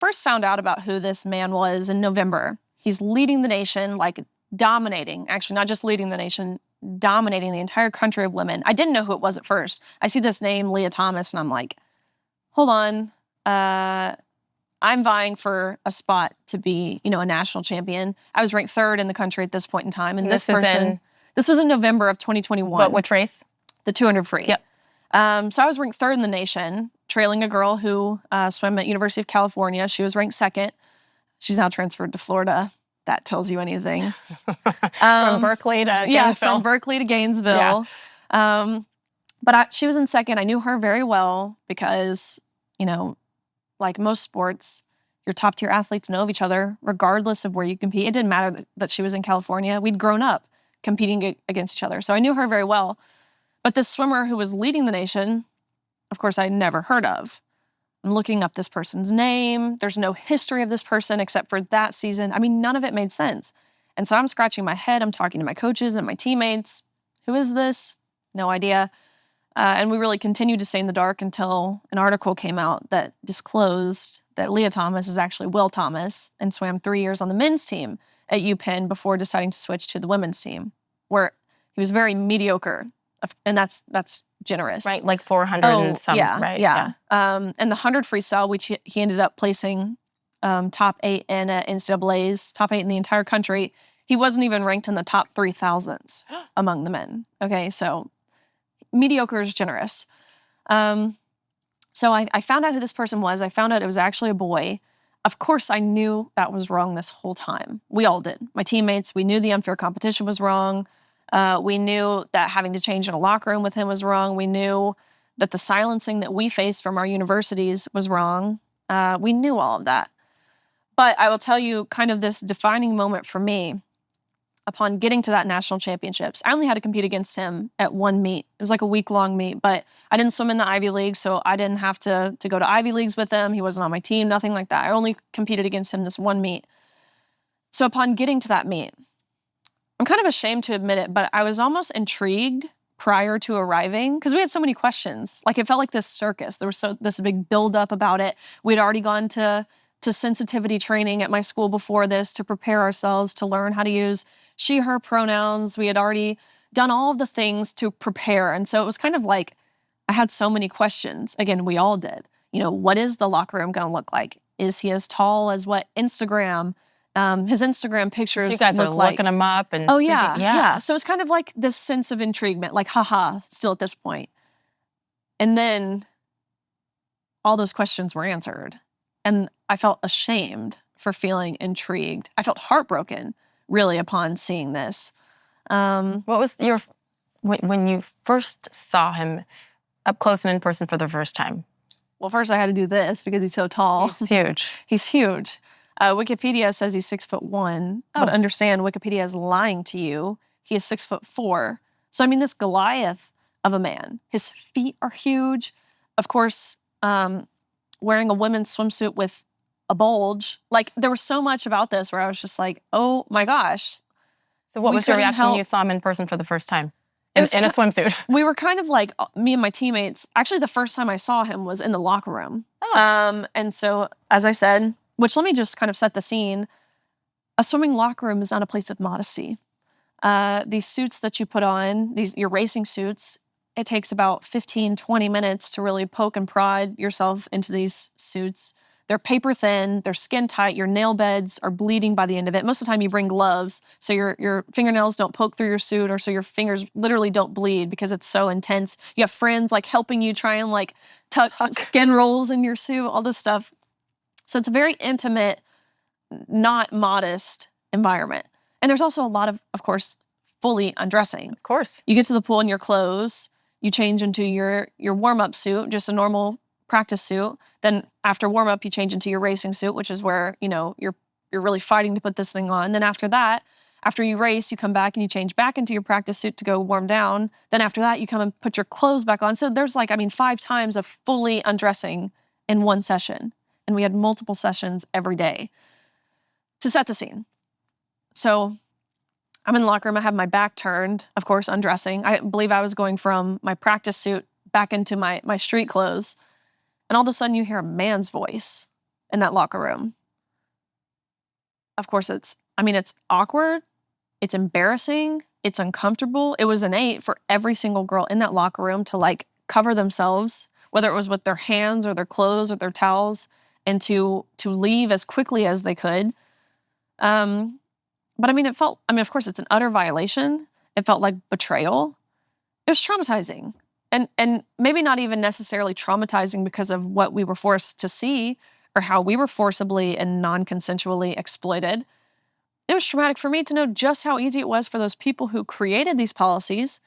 first found out about who this man was in November. He's leading the nation, like dominating, actually not just leading the nation, dominating the entire country of women. I didn't know who it was at first. I see this name, Leah Thomas, and I'm like, hold on. I'm vying for a spot to be, a national champion. I was ranked 3rd in the country at this point in time. And this was in November of 2021. But which race? The 200 free. Yep. So I was ranked 3rd in the nation, trailing a girl who swam at University of California. She was ranked 2nd. She's now transferred to Florida. That tells you anything. From Berkeley to Gainesville. Yeah, from Berkeley to Gainesville. Yeah. But she was in 2nd. I knew her very well because, like most sports, your top tier athletes know of each other regardless of where you compete. It didn't matter that she was in California. We'd grown up competing against each other. So I knew her very well. But this swimmer who was leading the nation, of course, I'd never heard of. I'm looking up this person's name. There's no history of this person except for that season. I mean, none of it made sense. And so I'm scratching my head. I'm talking to my coaches and my teammates. Who is this? No idea. And we really continued to stay in the dark until an article came out that disclosed that Leah Thomas is actually Will Thomas and swam 3 years on the men's team at UPenn before deciding to switch to the women's team, where he was very mediocre. And that's generous. Right, like 400 and some, yeah, right? Yeah. And the 100 freestyle, which he ended up placing top 8 in NCAA's, top 8 in the entire country, he wasn't even ranked in the top 3,000s among the men. Okay, so mediocre is generous. So I found out who this person was. I found out it was actually a boy. Of course, I knew that was wrong this whole time. We all did. My teammates, we knew the unfair competition was wrong. We knew that having to change in a locker room with him was wrong. We knew that the silencing that we faced from our universities was wrong. We knew all of that. But I will tell you kind of this defining moment for me upon getting to that national championships. I only had to compete against him at one meet. It was like a week-long meet, but I didn't swim in the Ivy League, so I didn't have to go to Ivy Leagues with him. He wasn't on my team, nothing like that. I only competed against him this one meet. So upon getting to that meet, I'm kind of ashamed to admit it, but I was almost intrigued prior to arriving because we had so many questions. Like it felt like this circus. There was this big buildup about it. We'd already gone to sensitivity training at my school before this to prepare ourselves to learn how to use she, her pronouns. We had already done all of the things to prepare. And so it was kind of like I had so many questions. Again, we all did. What is the locker room going to look like? Is he as tall as what Instagram? His Instagram pictures. You guys are looking him up and yeah. So it's kind of like this sense of intriguement, like haha, still at this point. And then all those questions were answered, and I felt ashamed for feeling intrigued. I felt heartbroken, really, upon seeing this. What was when you first saw him up close and in person for the first time? Well, first I had to do this because he's so tall. He's huge. He's huge. Wikipedia says he's 6'1", but understand Wikipedia is lying to you. He is 6'4". So I mean, this Goliath of a man. His feet are huge. Of course, wearing a women's swimsuit with a bulge. Like there was so much about this where I was just like, oh my gosh. So what was your reaction when you saw him in person for the first time? In a swimsuit? We were kind of like, me and my teammates, actually the first time I saw him was in the locker room. And so, as I said, which let me just kind of set the scene, a swimming locker room is not a place of modesty. These suits that you put on, your racing suits, it takes about 15, 20 minutes to really poke and prod yourself into these suits. They're paper thin, they're skin tight, your nail beds are bleeding by the end of it. Most of the time you bring gloves so your fingernails don't poke through your suit or so your fingers literally don't bleed because it's so intense. You have friends like helping you try and like tuck skin rolls in your suit, all this stuff. So it's a very intimate, not modest environment. And there's also a lot of course, fully undressing. Of course. You get to the pool in your clothes, you change into your warm-up suit, just a normal practice suit. Then after warm-up, you change into your racing suit, which is where, you're really fighting to put this thing on. Then after that, after you race, you come back and you change back into your practice suit to go warm down. Then after that, you come and put your clothes back on. So there's 5 times of fully undressing in one session. And we had multiple sessions every day to set the scene. So I'm in the locker room. I have my back turned, of course, undressing. I believe I was going from my practice suit back into my street clothes. And all of a sudden you hear a man's voice. in that locker room. Of course, it's awkward, it's embarrassing, it's uncomfortable. It was innate for every single girl in that locker room to like cover themselves, whether it was with their hands or their clothes or their towels, and to leave as quickly as they could. But of course, it's an utter violation. It felt like betrayal. It was traumatizing. And maybe not even necessarily traumatizing because of what we were forced to see or how we were forcibly and non-consensually exploited. It was traumatic for me to know just how easy it was for those people who created these policies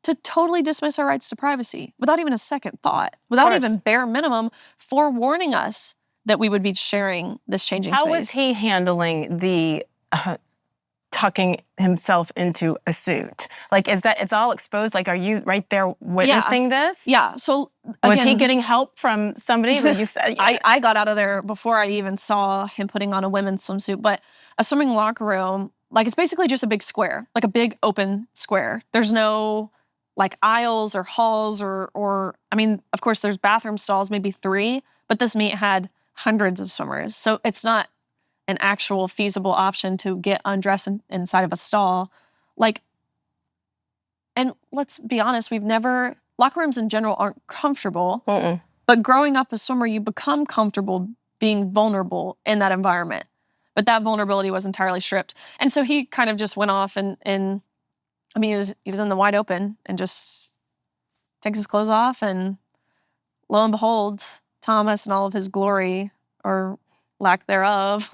to totally dismiss our rights to privacy without even a second thought, without even bare minimum forewarning us that we would be sharing this changing space. How was he handling the tucking himself into a suit? Like, is that, it's all exposed? Like, are you right there witnessing this? Yeah. So was he getting help from somebody? When you said, I got out of there before I even saw him putting on a women's swimsuit. But a swimming locker room, like, it's basically just a big square, like a big open square. There's no like aisles or halls or I mean, of course, there's bathroom stalls, maybe 3, but this meet had hundreds of swimmers. So it's not an actual feasible option to get undressed inside of a stall. Like, and let's be honest, locker rooms in general aren't comfortable, but growing up a swimmer, you become comfortable being vulnerable in that environment. But that vulnerability was entirely stripped. And so he kind of just went off and he was in the wide open and just takes his clothes off, and lo and behold, Thomas and all of his glory, or lack thereof.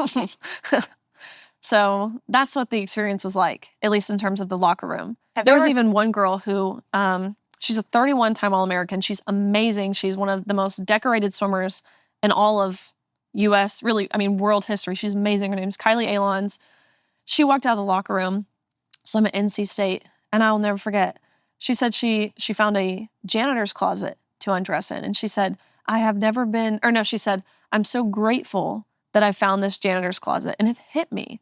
So that's what the experience was like, at least in terms of the locker room. There was even one girl who, she's a 31-time All-American. She's amazing. She's one of the most decorated swimmers in all of U.S., really, world history. She's amazing. Her name's Kylie Alons. She walked out of the locker room, so I'm at NC State, and I'll never forget. She said she found a janitor's closet to undress in, and she said, she said, I'm so grateful that I found this janitor's closet. And it hit me.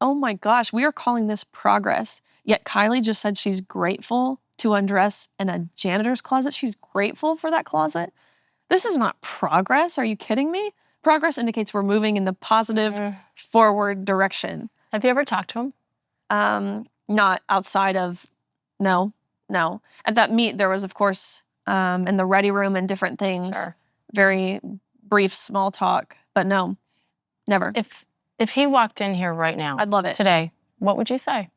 Oh my gosh, we are calling this progress. Yet Kylie just said she's grateful to undress in a janitor's closet. She's grateful for that closet. This is not progress. Are you kidding me? Progress indicates we're moving in the positive forward direction. Have you ever talked to him? Not outside of, no. At that meet, there was, of course, in the ready room and different things, very brief small talk, but no, never. If he walked in here right now, I'd love it. Today, what would you say?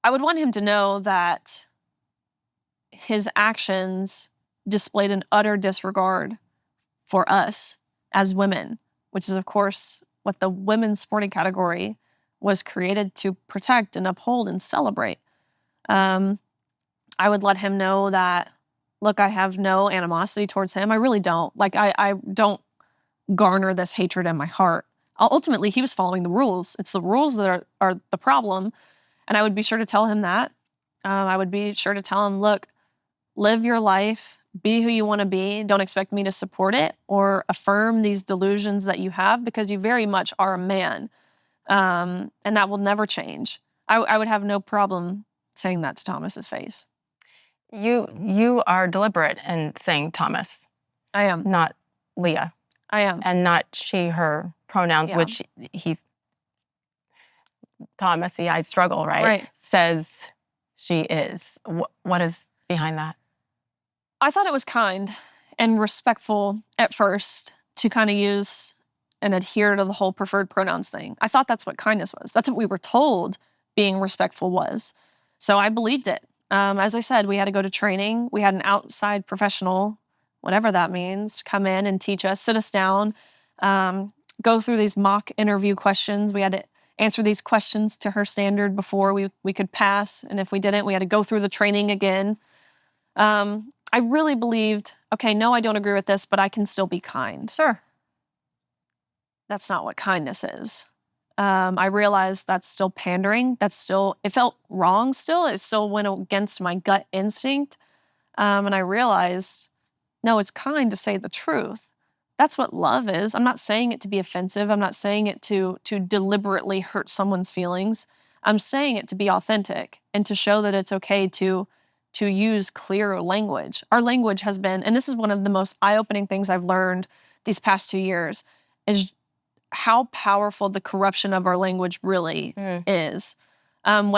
I would want him to know that his actions displayed an utter disregard for us as women, which is, of course, what the women's sporting category was created to protect and uphold and celebrate. I would let him know that, look, I have no animosity towards him. I really don't. Like, I don't garner this hatred in my heart. Ultimately, he was following the rules. It's the rules that are the problem. And I would be sure to tell him that. I would be sure to tell him, look, live your life, be who you want to be. Don't expect me to support it or affirm these delusions that you have, because you very much are a man. And that will never change. I would have no problem saying that to Thomas's face. You are deliberate in saying Thomas. I am. Not Leah. I am. And not she, her pronouns, which he's, Thomas, I struggle, right? Says she is. What is behind that? I thought it was kind and respectful at first to kind of use and adhere to the whole preferred pronouns thing. I thought that's what kindness was. That's what we were told being respectful was. So I believed it. As I said, we had to go to training. We had an outside professional, whatever that means, come in and teach us, sit us down, go through these mock interview questions. We had to answer these questions to her standard before we could pass. And if we didn't, we had to go through the training again. I really believed, okay, no, I don't agree with this, but I can still be kind. Sure. That's not what kindness is. I realized that's still pandering. It felt wrong still. It still went against my gut instinct. And I realized, no, it's kind to say the truth. That's what love is. I'm not saying it to be offensive. I'm not saying it to deliberately hurt someone's feelings. I'm saying it to be authentic and to show that it's okay to use clear language. Our language has been, and this is one of the most eye-opening things I've learned these past 2 years, is how powerful the corruption of our language really is.